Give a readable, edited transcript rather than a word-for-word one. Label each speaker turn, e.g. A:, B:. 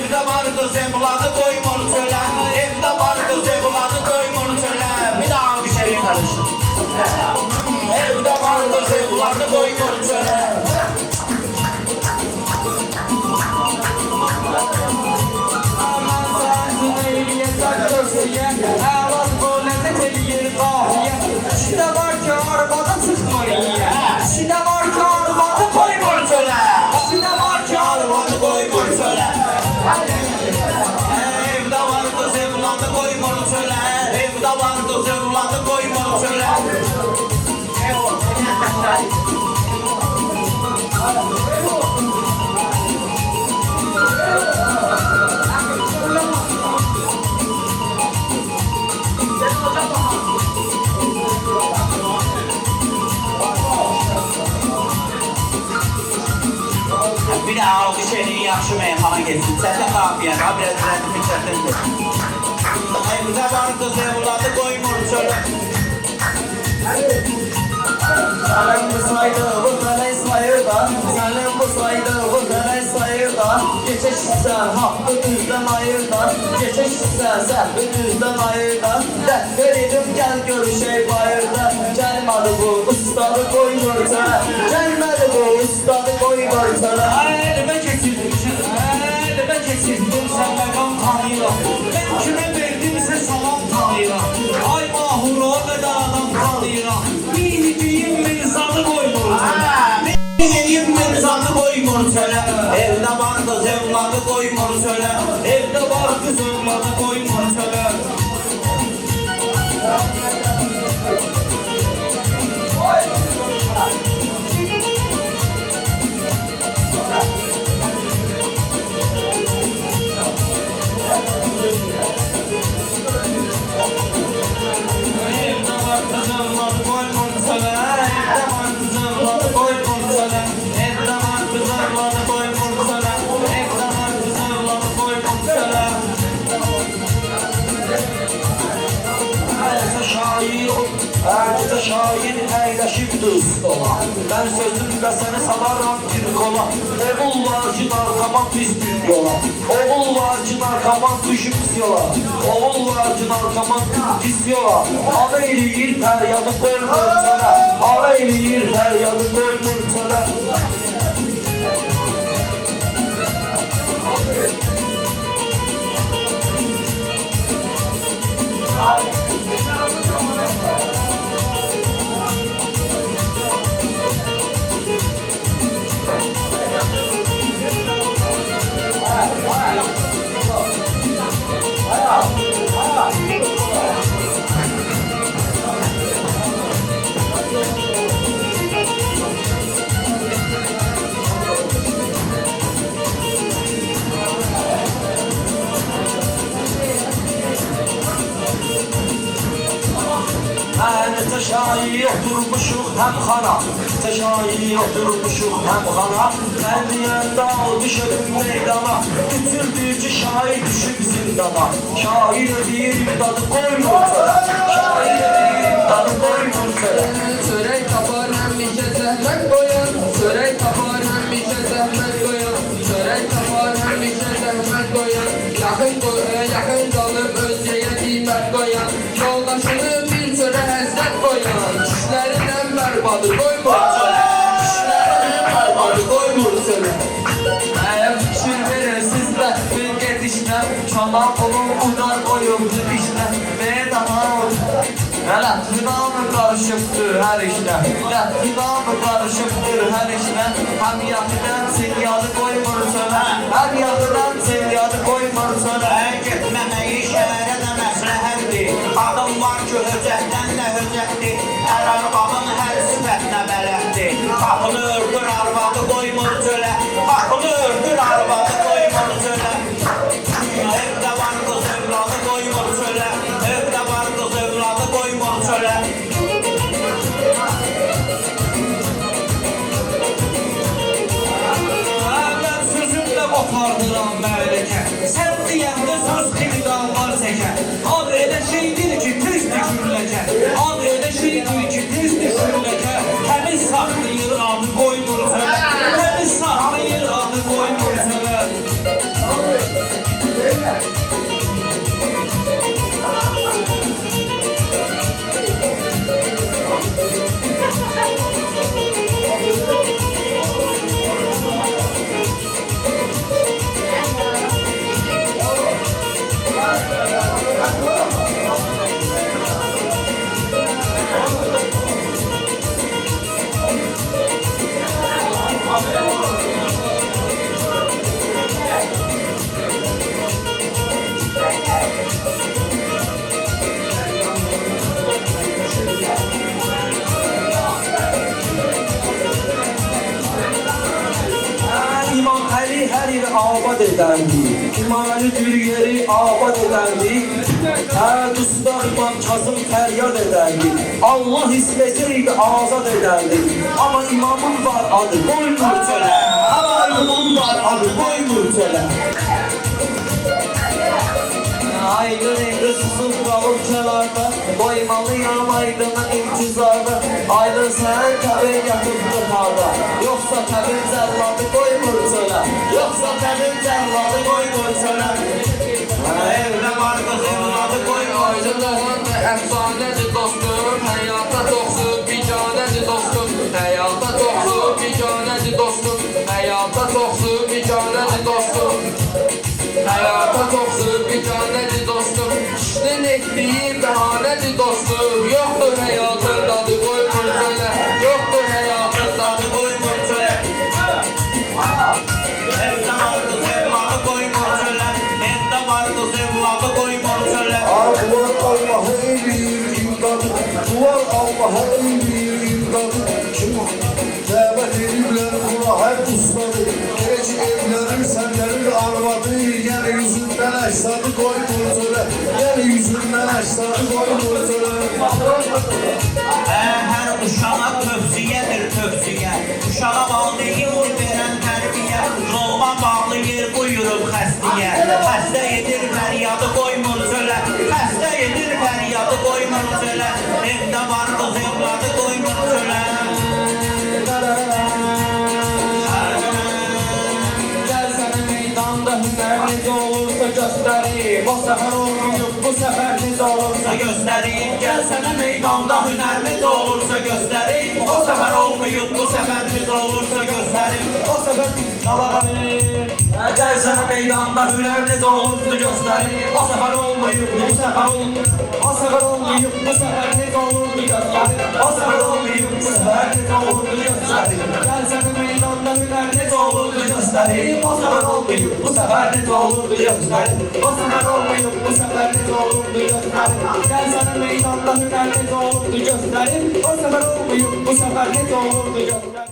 A: Evdə var qız evladı qoymur çölə. Evdə var qız evladı qoymur çölə. Bir daha bir şey karışır. Evdə var qız evladı qoymur çölə.
B: Şide var ki arabada çıkmayın. Şide var ki arabada
A: Qoymur çölə.
B: Şide var ki arabada
A: Qoymur çölə. Evdə var qız evladı qoymur çölə. Evdə var qız evladı qoymur çölə. Bir də alqış eləyin, yaxşı meyxana geçsin. Səsə qafiyə, biraz rəqmi çətindir. Evdə var qız evladı qoymur çölə.
B: Senin bu saydığın ne sayıda, senin bu saydığın ne sayıda. Geçeşse hakkı düzden ayırda, geçeşse səhvi düzden ayırda. Dert verelim gel görüşey bayırda. Gelmedi bu ustadı koymur sana, gelmedi bu ustadı koymur sana.
A: Elime keçirdim sən məqam tanıyıram. Mən kimə verdimsə salam tanıyıram. Ay mahuro qədər adam tanıyıram. Bir deyim mizanı qoymur çölə. Bir deyim mizanı qoymur çölə. Evdə var qız evladı qoymur çölə. Evdə var qız evladı qoymur çölə. Şair əyləşib düz ola. Mən sözümdə səni salaram bir kola. Oğul var ki narkaman pis bir yola. Oğul var ki narkaman düşüb pis yola. Oğul var ki narkaman pis yola. Ana eləyir fəryadı qoymur çölə. Ana eləyir fəryadı qoymur çölə. Teşayi oturmuşuq həm xana, teşayi oturmuşuq həm xana. Əlliyəndə o düşədim meydana, bütürdür ki şair düşüb zindana. Şair ödəyir imdadı qoymur çölə, şair ödəyir imdadı qoymur çölə.
B: Çörək tapar həmişə zəhmət qoyan, çörək tapar həmişə zəhmət qoyan, çörək tapar həmişə zəhmət qoyan. Yaxın qalıb özgəyə qiymət qoyan, yoldaşını bir çörə həzrət qoyan. Kişilərindən bərbadı qoymur çölə, kişilərindən bərbadı qoymur çölə. Əgər fikir verirsiniz də bir gedişlə, çalan olun udar qoyun bir işlə, meydana olun. Hələ hüdamı qarışıbdır hər işlə, hüdamı qarışıbdır hər işlə. Həm yaxıdan silyadı qoymur çölə, həm yaxıdan silyadı qoymur çölə.
A: Getməməyi şəhərə də məsləhətdir. Adam var ki höcətdən də höcətdir. Hər arvadın hər sifətinə bələddir. Qapını ördür arvadı qoymur çölə. Qapını ördür arvadı qoymur çölə. Evdə var qız evladı qoymur çölə. Evdə var qız evladı qoymur çölə. Mən sözümlə qopardıram məlikə. Sən deyəndə söz kimi dallar çəkə. Ad elə şeydir ki tez düşürləcə. Ad elə şeydir ki tez düşürləcə. Təmiz saxlayır adı qoymur çölə. Təmiz saxlayır adı qoymur çölə.
C: edəndik, imani bir yeri abad edəndik. Hər dustaq imam Kazım fəryad edəndik, Allah isteseydi azad edəndik. Ama imamın var adı koymur çölə, ama imamın var adı koymur çölə. Aydın indi susub qalıb kənarda, qoymalıyam aydına intizarda. Aydın sən təbin yatıbdır harda, yoxsa təbin cəlladı qoymur çölə, yoxsa təbin cəlladı qoymur çölə.
A: Evdə var qız evladı qoymur.
B: Aydın doğan ve efsanedir dostum. Hayata doksun bicanedir dostum. Hayata doksun bicanedir dostum. Hayata doksun bicanedir dostum. Hayata doksun bicanedir dostum. İşinin ettiği behanedir dostum. Yoktur hayatın tadı koymur söyle. Yoktur hayatın tadı koymur söyle.
A: Evdə var qız evladı qoymur çölə. Evdə var qız evladı qoymur çölə.
C: Duvar Allah'a eğilir imdadı, duvar Allah'a eğilir imdadı. Kim dəvət ediblər buna hər ustadı, gec evlərin səndəlir arvadı. Yəni yüzündən əşsadı qoymur çölə, yəni yüzündən əşsadı qoymur çölə.
A: Hər uşağa tövsiyedir tövsiye. Uşağa valideyni verən tərbiyə. Loğma bağlayır buyurub xəstəyə. Xəstə edir fəryadı qoymur çölə. Xəstə edir fəryadı qoymur çölə. Evdə var qız evladı qoymur çölə.
B: Gel sana meydanda hüner necə olursa göstəreyim. O səfər olmayıb bu səfər necə olursa
A: Göstəreyim gəl sənə meydanda hünər necə olursa göstəreyim. O səfər olmayıb bu səfər necə olursa göstəreyim.
B: o səfər qalabilir.
C: Gel sana meydanda hüner necə olursa göstəreyim.
B: O səfər olmayıb bu səfər o səfər olmayıb bu səfər necə olurdu göstərir.
C: O səfər olmayıb bu səfər necə olurdu göstəreyim.
B: Gel sana meydanda hüner necə olurdu
C: Göstəreyim, o səfər olmayıb bu səfər necə olurdu göstəreyim.
B: O səfər olmayıb bu səfər necə olurdu göstərir. Gel sana meydanda hüner necə olurdu göstərir. O səfər olmayıb bu səfər necə olurdu göstərir.